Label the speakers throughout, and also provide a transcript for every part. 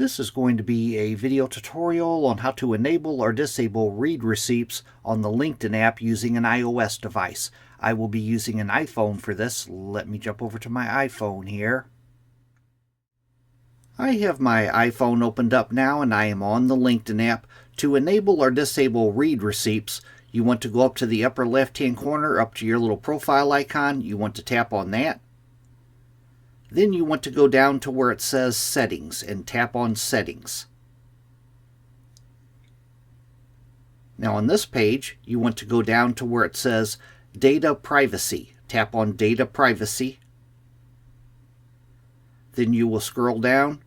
Speaker 1: This is going to be a video tutorial on how to enable or disable read receipts on the LinkedIn app using an iOS device. I will be using an iPhone for this. Let me jump over to my iPhone here. I have my iPhone opened up now and I am on the LinkedIn app. To enable or disable read receipts, you want to go up to the upper left-hand corner, up to your little profile icon. You want to tap on that. Then you want to go down to where it says Settings and tap on Settings. Now on this page, you want to go down to where it says Data Privacy. Tap on Data Privacy. Then you will scroll down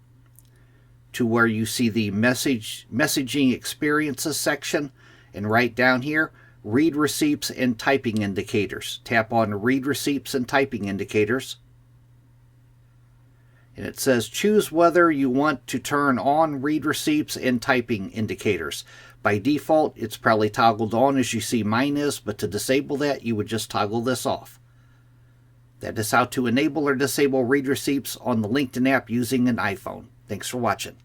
Speaker 1: to where you see the Messaging Experiences section, and right down here, Read Receipts and Typing Indicators. Tap on Read Receipts and Typing Indicators. And it says choose whether you want to turn on read receipts and typing indicators. By default, it's probably toggled on as you see mine is, but to disable that, you would just toggle this off. That is how to enable or disable read receipts on the LinkedIn app using an iPhone. Thanks for watching.